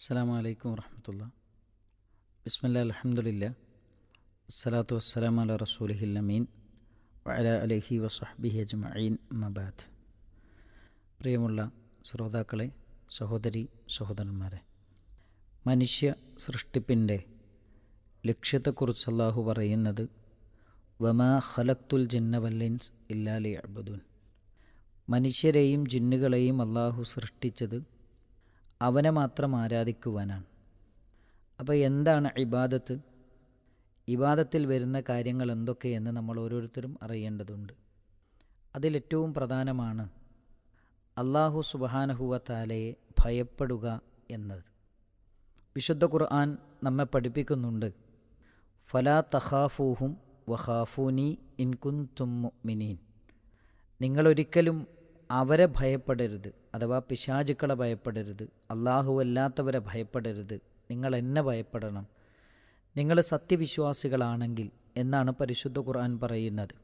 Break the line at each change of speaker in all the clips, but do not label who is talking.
അസ്സലാമു അലൈക്കും വറഹ്മത്തുള്ളാഹി. ബിസ്മില്ലാഹിൽ അൽഹംദുലില്ലാഹ് അസ്സലാത്തു വസ്സലാമു അലാ റസൂലിഹിൽ അമീൻ വഅലാ അലിഹി വസഹ്ബിഹി അജ്മഈൻ അമ്മാ ബഅദ്. പ്രിയമുള്ള ശ്രോതാക്കളെ, സഹോദരി സഹോദരന്മാരെ, മനുഷ്യ സൃഷ്ടിപ്പിൻ്റെ ലക്ഷ്യത്തെക്കുറിച്ച് അല്ലാഹു പറയുന്നത് വമാ ഖലഖ്തുൽ ജിന്ന വൽ ഇൻസ് ഇല്ലാ ലിയഅ്ബുദൂൻ. മനുഷ്യരെയും ജിന്നുകളെയും അല്ലാഹു സൃഷ്ടിച്ചത് അവനെ മാത്രം ആരാധിക്കുവാനാണ്. അപ്പോൾ എന്താണ് ഇബാദത്ത്? ഇബാദത്തിൽ വരുന്ന കാര്യങ്ങൾ എന്തൊക്കെയെന്ന് നമ്മൾ ഓരോരുത്തരും അറിയേണ്ടതുണ്ട്. അതിലേറ്റവും പ്രധാനമാണ് അല്ലാഹു സുബ്ഹാനഹു വ തആലയെ ഭയപ്പെടുക എന്നത്. വിശുദ്ധ ഖുർആൻ നമ്മെ പഠിപ്പിക്കുന്നുണ്ട്, ഫലാ തഖാഫൂഹും വഖാഫൂനി ഇൻ കുൻതും മുഅ്മിനീൻ. നിങ്ങളൊരിക്കലും അവരെ ഭയപ്പെടരുത്, അഥവാ പിശാചുക്കളെ ഭയപ്പെടരുത്, അല്ലാഹു അല്ലാത്തവരെ ഭയപ്പെടരുത്, നിങ്ങൾ എന്നെ ഭയപ്പെടണം, നിങ്ങൾ സത്യവിശ്വാസികളാണെങ്കിൽ എന്നാണ് പരിശുദ്ധ ഖുർആൻ പറയുന്നത്.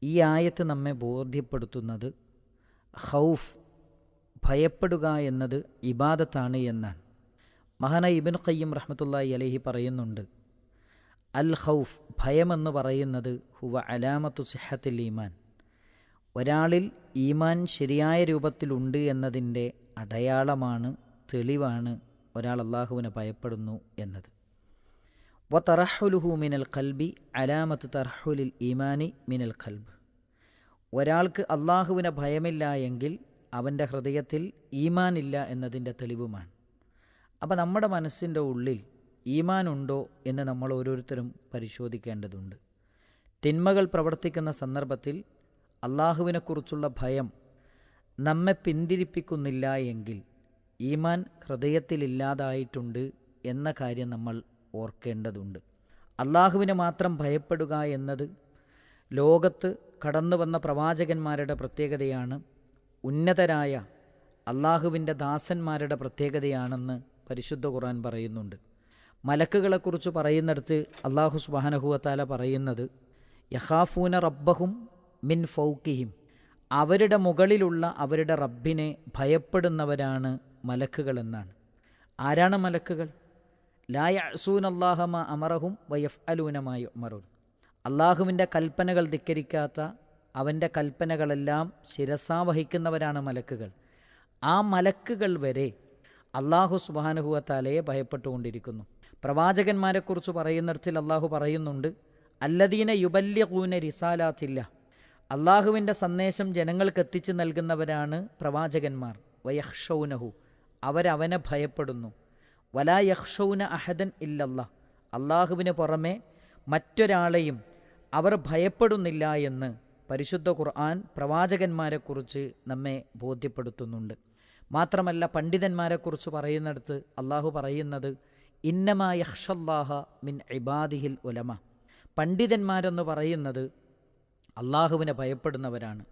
ഈ ആയത്ത് നമ്മെ ബോധ്യപ്പെടുത്തുന്നത് ഖൗഫ്, ഭയപ്പെടുക എന്നത് ഇബാദത്താണ് എന്നാണ്. മഹാനായ ഇബ്നു ഖയ്യിം റഹ്മത്തുള്ളാഹി അലൈഹി പറയുന്നുണ്ട്, അൽ ഖൗഫ്, ഭയമെന്ന് പറയുന്നത് ഹുവ അലാമത്തു സിഹത്തിൽ ഈമാൻ. ഒരാളിൽ ഈമാൻ ശരിയായ രൂപത്തിലുണ്ട് എന്നതിൻ്റെ അടയാളമാണ്, തെളിവാണ് ഒരാൾ അള്ളാഹുവിനെ ഭയപ്പെടുന്നു എന്നത്. വ തറഹുലുഹു മിനൽ ഖൽബി അലാമത്ത് തറഹുലിൽ ഈമാനി മിനൽ ഖൽബ്. ഒരാൾക്ക് അള്ളാഹുവിനെ ഭയമില്ല എങ്കിൽ അവൻ്റെ ഹൃദയത്തിൽ ഈമാനില്ല എന്നതിൻ്റെ തെളിവുമാണ്. അപ്പോൾ നമ്മുടെ മനസ്സിൻ്റെ ഉള്ളിൽ ഈമാനുണ്ടോ എന്ന് നമ്മൾ ഓരോരുത്തരും പരിശോധിക്കേണ്ടതുണ്ട്. തിന്മകൾ പ്രവർത്തിക്കുന്ന സന്ദർഭത്തിൽ അള്ളാഹുവിനെക്കുറിച്ചുള്ള ഭയം നമ്മെ പിന്തിരിപ്പിക്കുന്നില്ല എങ്കിൽ ഈമാൻ ഹൃദയത്തിലില്ലാതായിട്ടുണ്ട് എന്ന കാര്യം നമ്മൾ ഓർക്കേണ്ടതുണ്ട്. അള്ളാഹുവിനെ മാത്രം ഭയപ്പെടുക എന്നത് ലോകത്ത് കടന്നു വന്ന പ്രവാചകന്മാരുടെ പ്രത്യേകതയാണ്, ഉന്നതരായ അള്ളാഹുവിൻ്റെ ദാസന്മാരുടെ പ്രത്യേകതയാണെന്ന് പരിശുദ്ധ ഖുർആൻ പറയുന്നുണ്ട്. മലക്കുകളെക്കുറിച്ച് പറയുന്നിടത്ത് അള്ളാഹു സുബ്ഹാനഹു വ തആല പറയുന്നത് യഖാഫൂന റബ്ബഹും മിൻ ഫൗഖിഹിം. അവരുടെ മുകളിലുള്ള അവരുടെ റബ്ബിനെ ഭയപ്പെടുന്നവരാണ് മലക്കുകൾ എന്നാണ്. ആരാണ് മലക്കുകൾ? ലാ യഅ്സൂനല്ലാഹ മാ അമറഹും വയഫ്അലൂന മാ യുഅ്മറൂൻ. അള്ളാഹുവിൻ്റെ കൽപ്പനകൾ ധിക്കരിക്കാത്ത, അവൻ്റെ കൽപ്പനകളെല്ലാം ശിരസാ വഹിക്കുന്നവരാണ് മലക്കുകൾ. ആ മലക്കുകൾ വരെ അള്ളാഹു സുബ്ഹാനഹു വ തആലയെ ഭയപ്പെട്ടുകൊണ്ടിരിക്കുന്നു. പ്രവാചകന്മാരെക്കുറിച്ച് പറയുന്നിടത്തിൽ അള്ളാഹു പറയുന്നുണ്ട്, അല്ലദീന യുബല്ലിഗൂന റിസാലാത്തില്ല. അള്ളാഹുവിൻ്റെ സന്ദേശം ജനങ്ങൾക്ക് എത്തിച്ചു നൽകുന്നവരാണ് പ്രവാചകന്മാർ. വയഖ്ഷൗനഹു, അവരവനെ ഭയപ്പെടുന്നു. വലാ യഖ്ഷൗന അഹദൻ ഇല്ലല്ലാഹ്, അള്ളാഹുവിന് പുറമെ മറ്റൊരാളെയും അവർ ഭയപ്പെടുന്നില്ല എന്ന് പരിശുദ്ധ ഖുർആൻ പ്രവാചകന്മാരെക്കുറിച്ച് നമ്മെ ബോധ്യപ്പെടുത്തുന്നുണ്ട്. മാത്രമല്ല, പണ്ഡിതന്മാരെക്കുറിച്ച് പറയുന്നിടത്ത് അള്ളാഹു പറയുന്നത് ഇന്നമാ യഖ്ഷല്ലാഹ മിൻ ഇബാദിഹിൽ ഉലമ. പണ്ഡിതന്മാരെന്ന് പറയുന്നത് അള്ളാഹുവിനെ ഭയപ്പെടുന്നവരാണ്.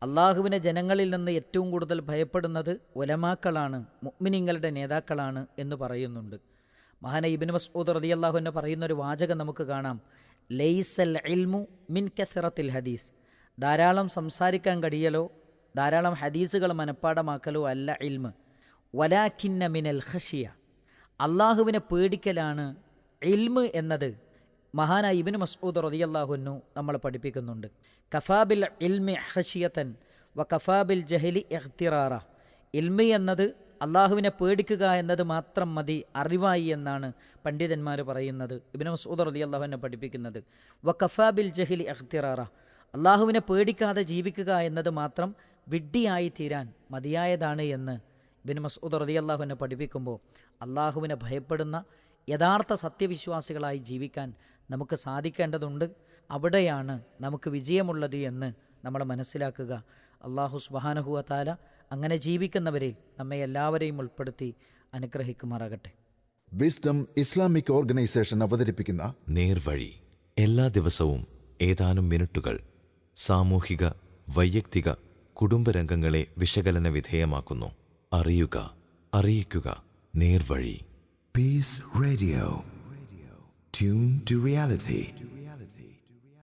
അള്ളാഹുവിനെ ജനങ്ങളിൽ നിന്ന് ഏറ്റവും കൂടുതൽ ഭയപ്പെടുന്നത് ഉലമാക്കളാണ്, മുഅ്മിനീങ്ങളുടെ നേതാക്കളാണ് എന്ന് പറയുന്നുണ്ട്. മഹാനായ ഇബ്നു മസ്ഊദ് റളിയല്ലാഹു അൻഹു പറയുന്നൊരു വാചകം നമുക്ക് കാണാം, ലൈസൽ ഇൽമു മിൻ കസറത്തിൽ ഹദീസ്. ധാരാളം സംസാരിക്കാൻ കഴിയലോ, ധാരാളം ഹദീസുകൾ മനഃപ്പാടമാക്കലോ അല്ല ഇൽമ്, വലാകിന്ന മിനൽ ഖശിയ. അള്ളാഹുവിനെ പേടിക്കലാണ് ഇൽമ് എന്നത് മഹാനായ ഇബ്നു മസ്ഊദ് റളിയല്ലാഹു അൻഹു നമ്മളെ പഠിപ്പിക്കുന്നുണ്ട്. കഫാബിൽ ഇൽമി ഖശിയതൻ വ കഫാബിൽ ജഹലി ഇഖ്തിറാറ. ഇൽമി എന്നത് അള്ളാഹുവിനെ പേടിക്കുക എന്നത് മാത്രം മതി അറിവായി എന്നാണ് പണ്ഡിതന്മാർ പറയുന്നത്. ഇബ്നു മസ്ഊദ് റളിയല്ലാഹു അൻഹു പഠിപ്പിക്കുന്നത് വ കഫാബിൽ ജഹലി ഇഖ്തിറാറ. അള്ളാഹുവിനെ പേടിക്കാതെ ജീവിക്കുക എന്നത് മാത്രം വിഡ്ഢിയായി തീരാൻ മതിയായതാണ് എന്ന് ഇബ്നു മസ്ഊദ് റളിയല്ലാഹു അൻഹു പഠിപ്പിക്കുമ്പോൾ, അള്ളാഹുവിനെ ഭയപ്പെടുന്ന യഥാർത്ഥ സത്യവിശ്വാസികളായി ജീവിക്കാൻ നമുക്ക് സാധിക്കേണ്ടതുണ്ട്. അവിടെയാണ് നമുക്ക് വിജയമുള്ളത് എന്ന് നമ്മൾ മനസ്സിലാക്കുക. അല്ലാഹു സുബ്ഹാനഹു വ തആല അങ്ങനെ ജീവിക്കുന്നവരിൽ നമ്മെ എല്ലാവരെയും ഉൾപ്പെടുത്തി അനുഗ്രഹിക്കുമാറാകട്ടെ.
വിസ്ഡം ഇസ്ലാമിക് ഓർഗനൈസേഷൻ അവതരിപ്പിക്കുന്ന
നേർവഴി. എല്ലാ ദിവസവും ഏതാനും മിനിറ്റുകൾ സാമൂഹിക, വൈയക്തിക, കുടുംബരംഗങ്ങളെ വിശകലന വിധേയമാക്കുന്നു. അറിയുക, അറിയിക്കുക. നേർവഴി.
Peace Radio. Tune to reality.